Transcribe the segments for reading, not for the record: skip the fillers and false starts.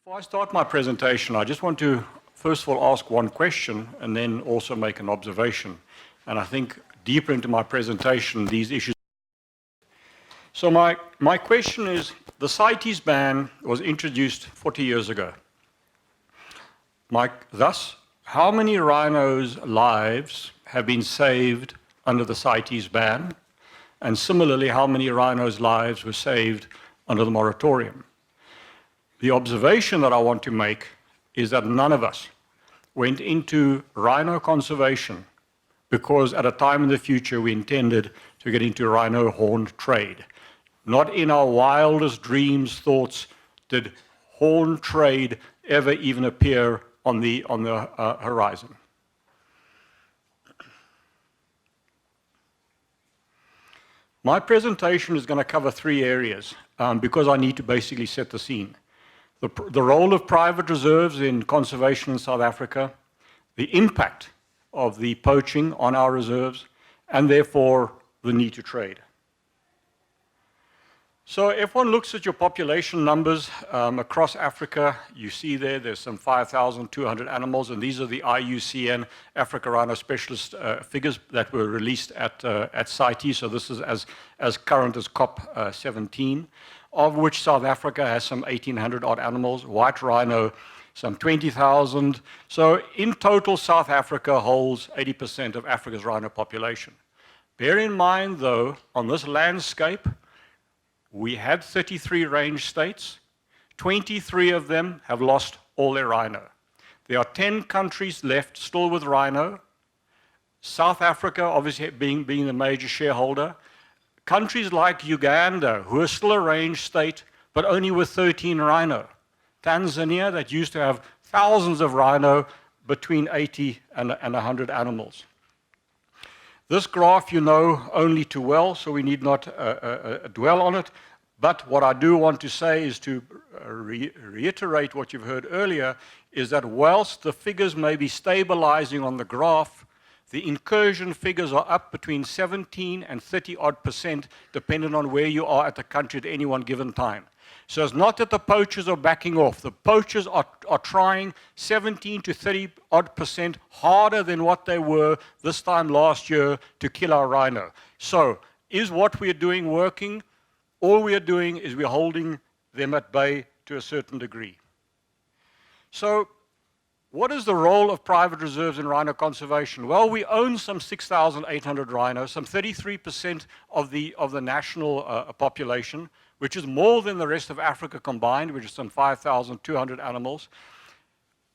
Before I start my presentation, I just want to first of all ask one question and then also make an observation. And I think deeper into my presentation, these issues. So my question is, the CITES ban was introduced 40 years ago. Thus, how many rhinos' lives have been saved under the CITES ban? And similarly, how many rhinos' lives were saved under the moratorium? The observation that I want to make is that none of us went into rhino conservation because at a time in the future we intended to get into rhino horn trade. Not in our wildest dreams, thoughts, did horn trade ever even appear on the horizon. My presentation is going to cover three areas because I need to basically set the scene. The role of private reserves in conservation in South Africa, the impact of the poaching on our reserves, and therefore the need to trade. So if one looks at your population numbers across Africa, you see there's some 5,200 animals, and these are the IUCN Africa Rhino Specialist figures that were released at CITES, so this is as current as COP17. Of which South Africa has some 1,800 odd animals, white rhino some 20,000. So in total, South Africa holds 80% of Africa's rhino population. Bear in mind, though, on this landscape, we had 33 range states. 23 of them have lost all their rhino. There are 10 countries left still with rhino. South Africa, obviously being the major shareholder. Countries like Uganda, who are still a range state, but only with 13 rhino. Tanzania, that used to have thousands of rhino, between 80 and 100 animals. This graph you know only too well, so we need not dwell on it. But what I do want to say is to reiterate what you've heard earlier, is that whilst the figures may be stabilizing on the graph, the incursion figures are up between 17 and 30% depending on where you are at the country at any one given time. So it's not that the poachers are backing off. The poachers are trying 17 to 30% harder than what they were this time last year to kill our rhino. So is what we are doing working? All we are doing is we're holding them at bay to a certain degree. So what is the role of private reserves in rhino conservation? Well, we own some 6,800 rhinos, some 33% of the national population, which is more than the rest of Africa combined, which is some 5,200 animals.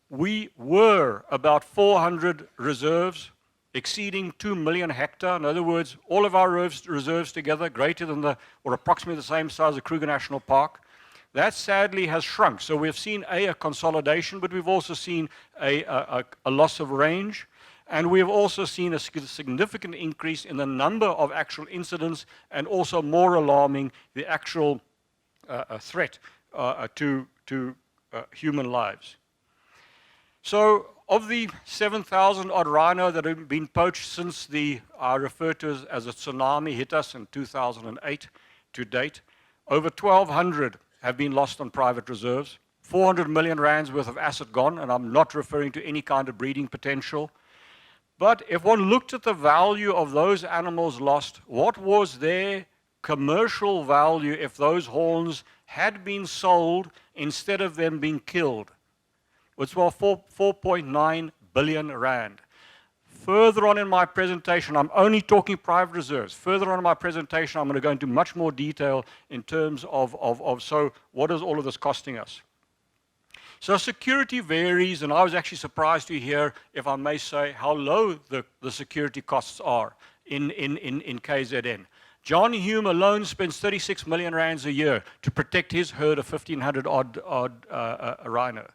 We were about 400 reserves, exceeding 2 million hectare. In other words, all of our reserves together, greater than or approximately the same size as Kruger National Park. That sadly has shrunk. So we've seen a consolidation, but we've also seen a loss of range. And we've also seen a significant increase in the number of actual incidents and also more alarming, the actual threat to human lives. So of the 7,000 odd rhino that have been poached since I refer to as a tsunami hit us in 2008 to date, over 1,200 have been lost on private reserves, 400 million rands worth of asset gone, and I'm not referring to any kind of breeding potential. But if one looked at the value of those animals lost, what was their commercial value if those horns had been sold instead of them being killed? It's well 4.9 billion rand. Further on in my presentation, I'm only talking private reserves. Further on in my presentation, I'm going to go into much more detail in terms of so what is all of this costing us? So security varies, and I was actually surprised to hear, if I may say, how low the security costs are in KZN. John Hume alone spends 36 million rands a year to protect his herd of 1,500 odd rhino.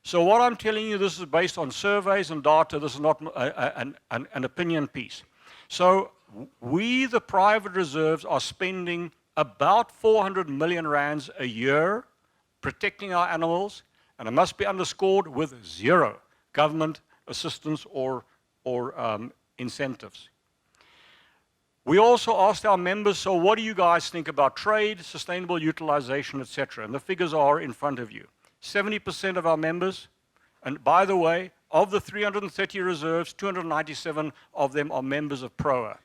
So what I'm telling you, this is based on surveys and data. This is not an opinion piece. So we, the private reserves, are spending about 400 million rands a year protecting our animals, and it must be underscored, with zero government assistance or incentives. We also asked our members, so what do you guys think about trade, sustainable utilization, etc.? And the figures are in front of you. 70% of our members, and by the way, of the 330 reserves, 297 of them are members of PROA.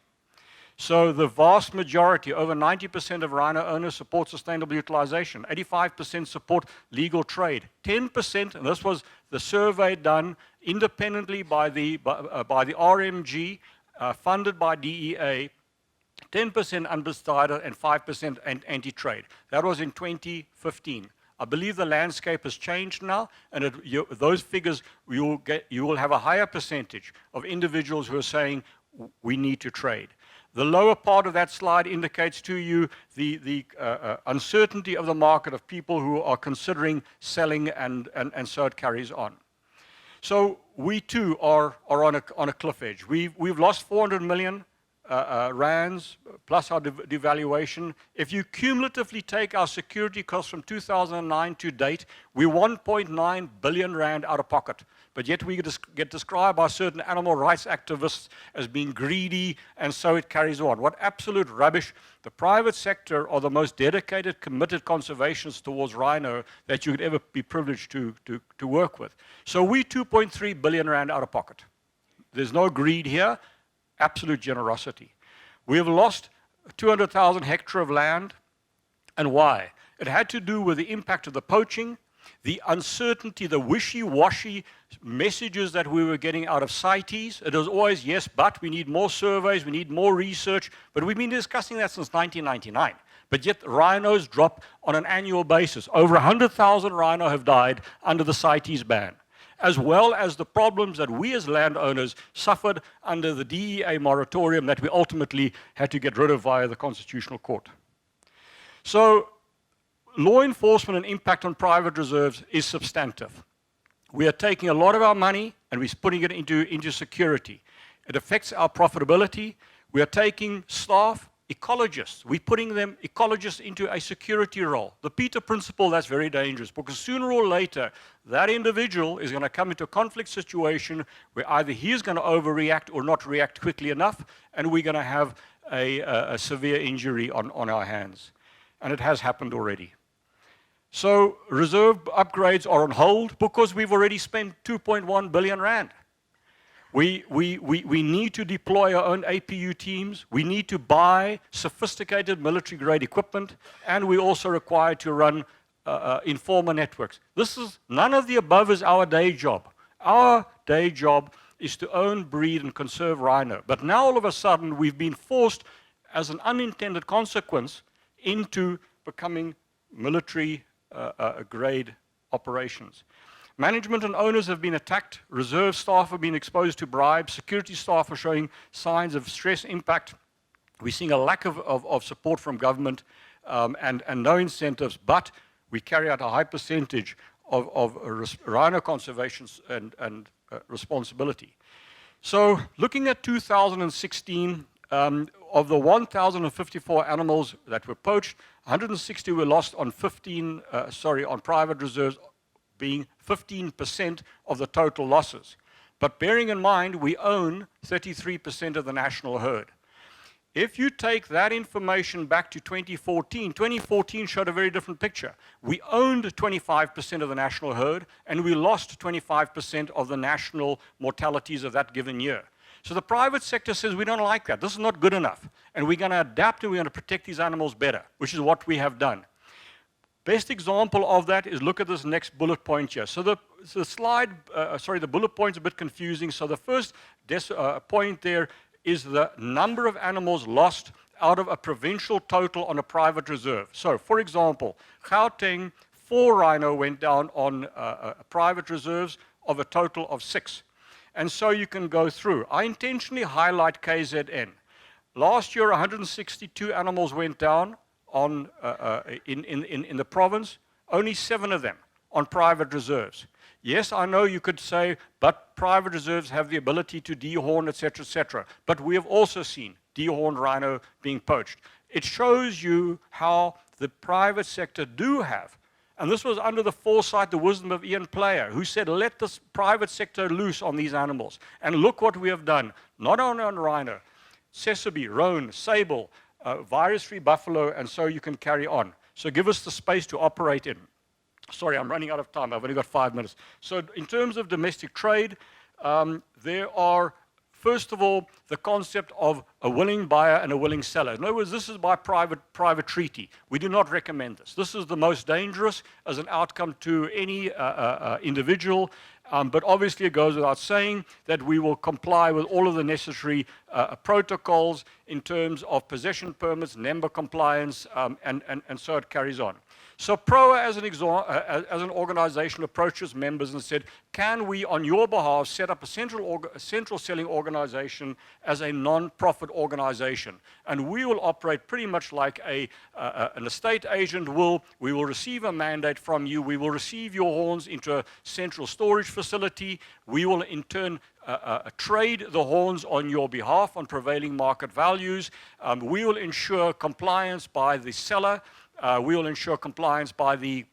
So the vast majority, over 90% of rhino owners support sustainable utilization, 85% support legal trade, 10%, and this was the survey done independently by the RMG, funded by DEA, 10% undecided and 5% anti-trade. That was in 2015. I believe the landscape has changed now, and those figures, you will have a higher percentage of individuals who are saying we need to trade. The lower part of that slide indicates to you the uncertainty of the market of people who are considering selling, and so it carries on. So we too are on a cliff edge. We've lost 400 million rands plus our devaluation. If you cumulatively take our security costs from 2009 to date, we're 1.9 billion rand out of pocket. But yet we get described by certain animal rights activists as being greedy, and so it carries on. What absolute rubbish. The private sector are the most dedicated, committed conservationists towards rhino that you could ever be privileged to work with. So we 2.3 billion rand out of pocket. There's no greed here. Absolute generosity. We have lost 200,000 hectares of land. And why? It had to do with the impact of the poaching, the uncertainty, the wishy-washy messages that we were getting out of CITES. It was always, yes, but we need more surveys, we need more research. But we've been discussing that since 1999. But yet rhinos drop on an annual basis. Over 100,000 rhino have died under the CITES ban, as well as the problems that we as landowners suffered under the DEA moratorium that we ultimately had to get rid of via the Constitutional Court. So law enforcement and impact on private reserves is substantive. We are taking a lot of our money and we're putting it into security. It affects our profitability. We are taking staff, ecologists, we're putting them, ecologists, into a security role. The Peter Principle, that's very dangerous, because sooner or later, that individual is going to come into a conflict situation where either he is going to overreact or not react quickly enough, and we're going to have a severe injury on our hands. And it has happened already. So reserve upgrades are on hold because we've already spent 2.1 billion rand. We need to deploy our own APU teams. We need to buy sophisticated military-grade equipment, and we're also required to run informer networks. None of the above is our day job. Our day job is to own, breed, and conserve rhino. But now all of a sudden, we've been forced, as an unintended consequence, into becoming military-grade operations. Management and owners have been attacked, reserve staff have been exposed to bribes, security staff are showing signs of stress impact. We're seeing a lack of support from government and no incentives, but we carry out a high percentage of rhino conservation and responsibility. So looking at 2016, of the 1,054 animals that were poached, 160 were lost on on private reserves, being 15% of the total losses. But bearing in mind, we own 33% of the national herd. If you take that information back to 2014, 2014 showed a very different picture. We owned 25% of the national herd, and we lost 25% of the national mortalities of that given year. So the private sector says, we don't like that. This is not good enough. And we're going to adapt and we're going to protect these animals better, which is what we have done. Best example of that is look at this next bullet point here. So the bullet point's a bit confusing. So the first point there is the number of animals lost out of a provincial total on a private reserve. So, for example, Gauteng, 4 rhino went down on private reserves of a total of 6. And so you can go through. I intentionally highlight KZN. Last year, 162 animals went down in the province, only 7 of them on private reserves. Yes, I know you could say, but private reserves have the ability to dehorn, etc., etc. But we have also seen dehorned rhino being poached. It shows you how the private sector do have, and this was under the foresight, the wisdom of Ian Player, who said, let the private sector loose on these animals. And look what we have done, not only on rhino, Sesame, roan, sable, virus-free buffalo, and so you can carry on. So give us the space to operate in. Sorry, I'm running out of time. I've only got 5 minutes. So in terms of domestic trade, there are, first of all, the concept of a willing buyer and a willing seller. In other words, this is by private treaty. We do not recommend this. This is the most dangerous as an outcome to any individual. But obviously it goes without saying that we will comply with all of the necessary protocols in terms of possession permits, NEMBA compliance, and so it carries on. So PROA, as an organization, approaches members and said, can we, on your behalf, set up a central selling organization as a non-profit organization? And we will operate pretty much like an estate agent will. We will receive a mandate from you. We will receive your horns into a central storage facility. We will, in turn, trade the horns on your behalf on prevailing market values. We will ensure compliance by the seller. We will ensure compliance by the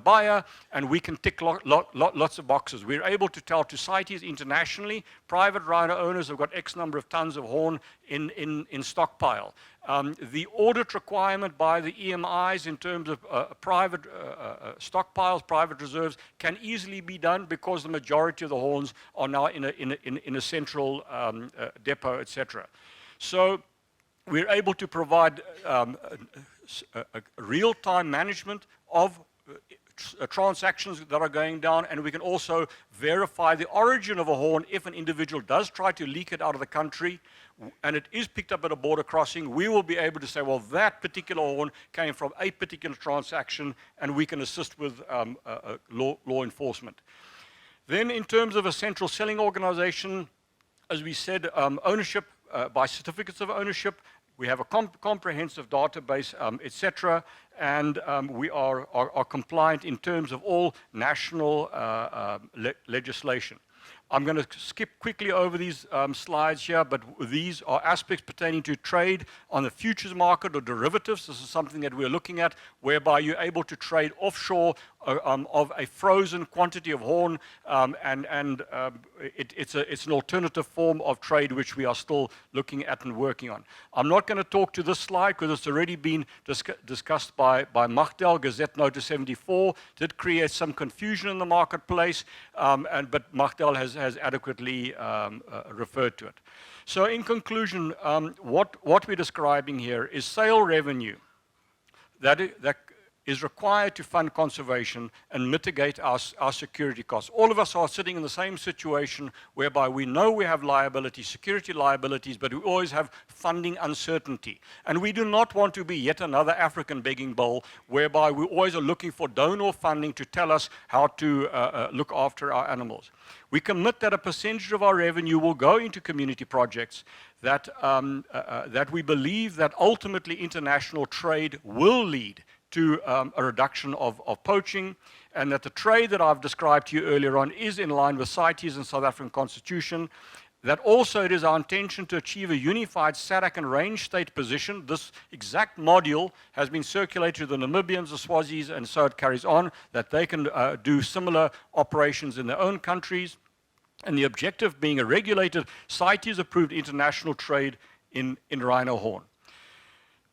buyer, and we can tick lots of boxes. We're able to tell to CITES internationally, private rhino owners have got X number of tons of horn in stockpile. The audit requirement by the EMIs in terms of private stockpiles, private reserves, can easily be done because the majority of the horns are now in a central depot, etc. So we're able to provide real-time management of transactions that are going down, and we can also verify the origin of a horn if an individual does try to leak it out of the country and it is picked up at a border crossing. We will be able to say, well, that particular horn came from a particular transaction, and we can assist with law enforcement. Then in terms of a central selling organization, as we said, ownership by certificates of ownership. We have a comprehensive database, etc., and we are compliant in terms of all national legislation. I'm going to skip quickly over these slides here, but these are aspects pertaining to trade on the futures market or derivatives. This is something that we're looking at, whereby you're able to trade offshore of a frozen quantity of horn, it's an alternative form of trade which we are still looking at and working on. I'm not going to talk to this slide because it's already been discussed by Magdal. Gazette Notice 74 did create some confusion in the marketplace, but Magdal has adequately referred to it. So in conclusion, what we're describing here is sale revenue that is required to fund conservation and mitigate our security costs. All of us are sitting in the same situation whereby we know we have liabilities, security liabilities, but we always have funding uncertainty. And we do not want to be yet another African begging bowl whereby we always are looking for donor funding to tell us how to look after our animals. We commit that a percentage of our revenue will go into community projects that we believe that ultimately international trade will lead to a reduction of poaching, and that the trade that I've described to you earlier on is in line with CITES and South African Constitution. That also it is our intention to achieve a unified SADC and range state position. This exact module has been circulated to the Namibians, the Swazis, and so it carries on, that they can do similar operations in their own countries. And the objective being a regulated, CITES-approved international trade in rhino horn.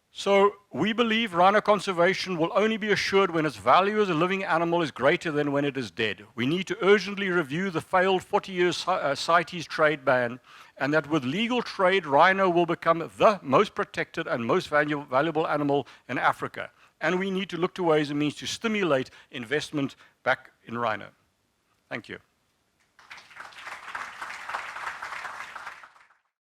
So we believe rhino conservation will only be assured when its value as a living animal is greater than when it is dead. We need to urgently review the failed 40-year CITES trade ban, and that with legal trade, rhino will become the most protected and most valuable animal in Africa. And we need to look to ways and means to stimulate investment back in rhino. Thank you.